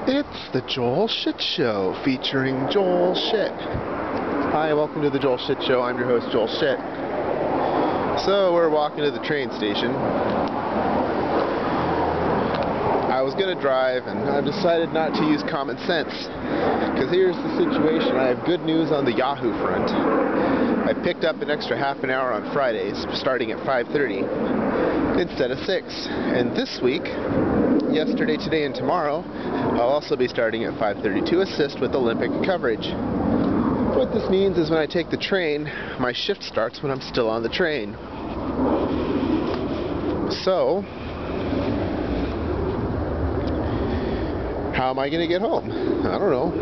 It's the Joel Shit Show, featuring Joel Shit. Hi, welcome to the Joel Shit Show. I'm your host, Joel Shit. So, we're walking to the train station. I was going to drive, and I decided not to use common sense. Because here's the situation. I have good news on the Yahoo front. I picked up an extra half an hour on Fridays, starting at 5:30, instead of 6. And this week, yesterday, today, and tomorrow, I'll also be starting at 5:30 to assist with Olympic coverage. What this means is when I take the train, my shift starts when I'm still on the train. So, how am I going to get home? I don't know.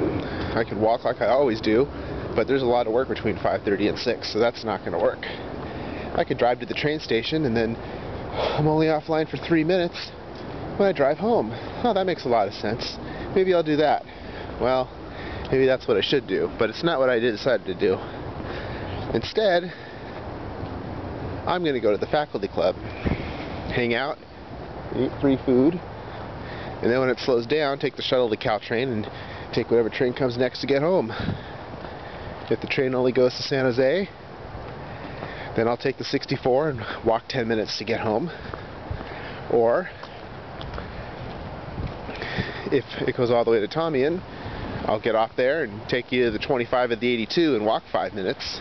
I could walk like I always do, but there's a lot of work between 5:30 and 6, so that's not going to work. I could drive to the train station, and then I'm only offline for 3 minutes when I drive home. Oh, that makes a lot of sense. Maybe I'll do that. Well, maybe that's what I should do, but it's not what I decided to do. Instead, I'm going to go to the faculty club, hang out, eat free food, and then when it slows down, take the shuttle to Caltrain and take whatever train comes next to get home. If the train only goes to San Jose, then I'll take the 64 and walk 10 minutes to get home. Or, if it goes all the way to Tommian, I'll get off there and take you to the 25 of the 82 and walk 5 minutes.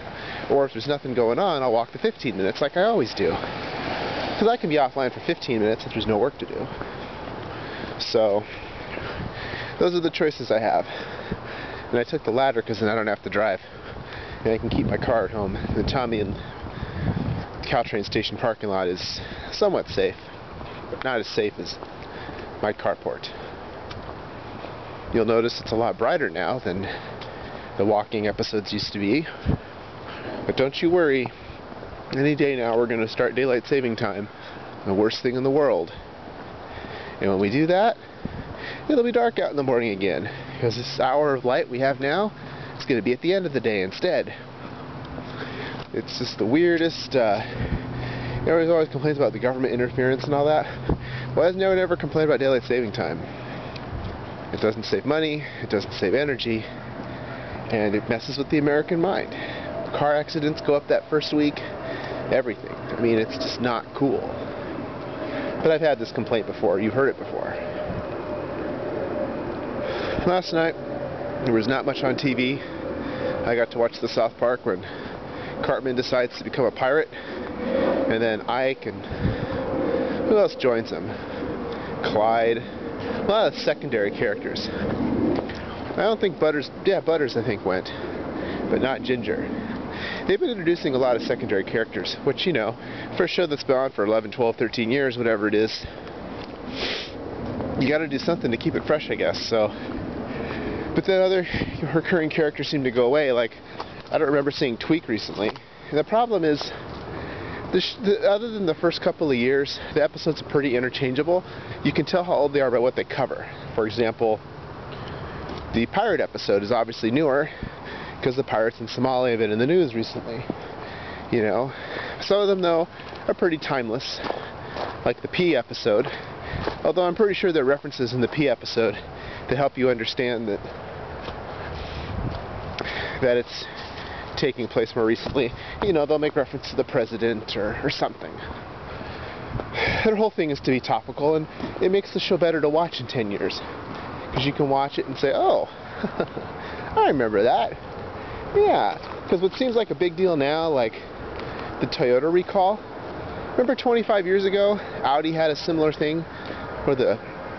Or if there's nothing going on, I'll walk the 15 minutes like I always do. Because I can be offline for 15 minutes if there's no work to do. So, those are the choices I have. And I took the latter because then I don't have to drive. And I can keep my car at home. The Tommian Caltrain station parking lot is somewhat safe, but not as safe as my carport. You'll notice it's a lot brighter now than the walking episodes used to be. But don't you worry, any day now we're going to start daylight saving time, the worst thing in the world. And when we do that, it'll be dark out in the morning again, because this hour of light we have now is going to be at the end of the day instead. It's just the weirdest. Everybody always complains about the government interference and all that. Why has no one ever complained about daylight saving time? It doesn't save money, it doesn't save energy, and it messes with the American mind. Car accidents go up that first week, everything. I mean, it's just not cool. But I've had this complaint before, you've heard it before. Last night, there was not much on TV. I got to watch the South Park when Cartman decides to become a pirate, and then Ike and who else joins him? Clyde. A lot of secondary characters. I don't think Butters I think went, but not Ginger. They've been introducing a lot of secondary characters, which, you know, for a show that's been on for 11, 12, 13 years, whatever it is, you gotta do something to keep it fresh, I guess, so. But then other recurring characters seem to go away, like, I don't remember seeing Tweak recently. And the problem is, other than the first couple of years, the episodes are pretty interchangeable. You can tell how old they are by what they cover. For example, the pirate episode is obviously newer because the pirates in Somalia have been in the news recently. You know, some of them though are pretty timeless, like the P episode. Although I'm pretty sure there are references in the P episode that help you understand that it's taking place more recently. You know, they'll make reference to the president or something. Their whole thing is to be topical, and it makes the show better to watch in 10 years. Because you can watch it and say, oh, I remember that. Yeah, because what seems like a big deal now, like the Toyota recall. Remember 25 years ago, Audi had a similar thing where the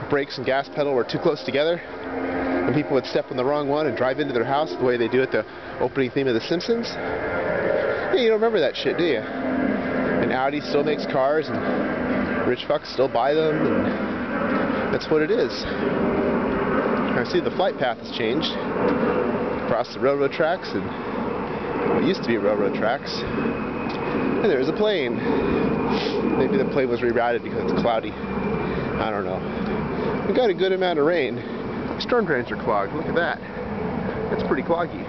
brakes and gas pedal were too close together, and people would step on the wrong one and drive into their house the way they do at the opening theme of The Simpsons? Yeah, you don't remember that shit, do you? And Audi still makes cars, and rich fucks still buy them, and that's what it is. I see the flight path has changed across the railroad tracks, and what used to be railroad tracks, and there's a plane. Maybe the plane was rerouted because it's cloudy. I don't know. We got a good amount of rain. Storm drains are clogged. Look at that. That's pretty cloggy.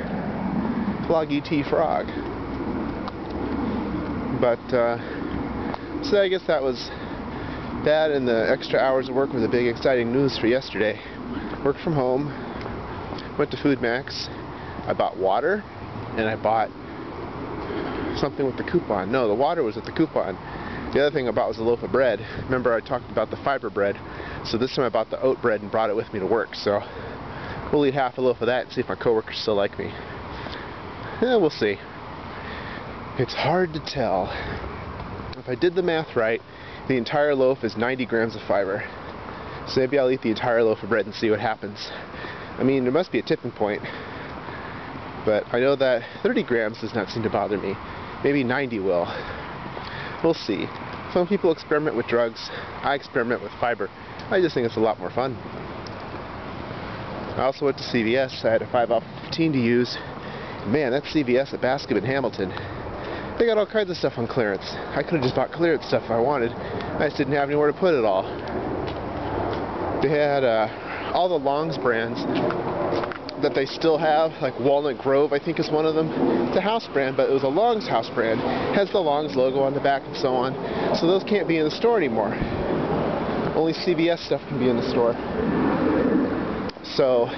Cloggy T-Frog. But, so I guess that was that, and the extra hours of work was a big exciting news for yesterday. worked from home, went to FoodMaxx, I bought water, and I bought something with the coupon. No, the water was with the coupon. The other thing I bought was a loaf of bread. Remember I talked about the fiber bread, so this time I bought the oat bread and brought it with me to work. So we'll eat half a loaf of that and see if my coworkers still like me. Yeah, we'll see. It's hard to tell. If I did the math right, the entire loaf is 90 grams of fiber. So maybe I'll eat the entire loaf of bread and see what happens. I mean, there must be a tipping point. But I know that 30 grams does not seem to bother me. Maybe 90 will. We'll see. Some people experiment with drugs. I experiment with fiber. I just think it's a lot more fun. I also went to CVS. I had a 5 off 15 to use. Man, that CVS at Bascom and Hamilton. They got all kinds of stuff on clearance. I could have just bought clearance stuff if I wanted. I just didn't have anywhere to put it all. They had all the Longs brands that they still have, like Walnut Grove, I think is one of them. It's a house brand, but it was a Longs house brand. It has the Longs logo on the back and so on. So those can't be in the store anymore. Only CVS stuff can be in the store. So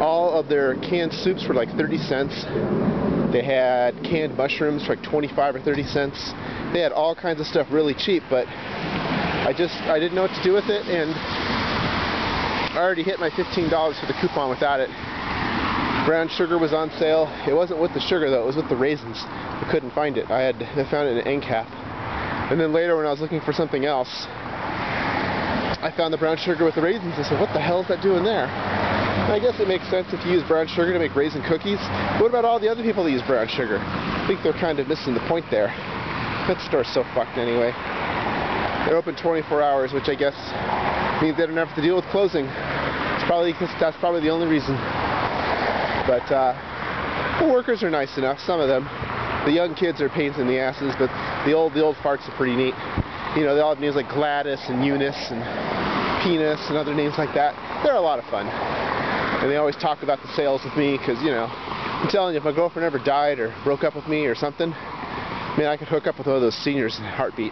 all of their canned soups were like 30 cents. They had canned mushrooms for like 25 or 30 cents. They had all kinds of stuff really cheap, but I didn't know what to do with it, and I already hit my $15 for the coupon without it. Brown sugar was on sale. It wasn't with the sugar though, it was with the raisins. I couldn't find it. I found it in an end cap. And then later when I was looking for something else, I found the brown sugar with the raisins. I said, what the hell is that doing there? I guess it makes sense if you use brown sugar to make raisin cookies. What about all the other people that use brown sugar? I think they're kind of missing the point there. That store's so fucked anyway. They're open 24 hours, which I guess means they don't have to deal with closing. That's probably the only reason. But the workers are nice enough, some of them. The young kids are pains in the asses, but the old farts are pretty neat. You know, they all have names like Gladys and Eunice and Penis and other names like that. They're a lot of fun. And they always talk about the sales with me because, you know, I'm telling you, if my girlfriend ever died or broke up with me or something, man, I could hook up with one of those seniors in a heartbeat.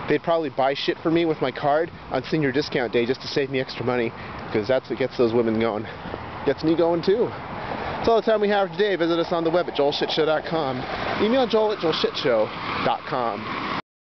They'd probably buy shit for me with my card on senior discount day just to save me extra money, because that's what gets those women going. Gets me going too. That's all the time we have today. Visit us on the web at joelshitshow.com. Email joel at joelshitshow.com.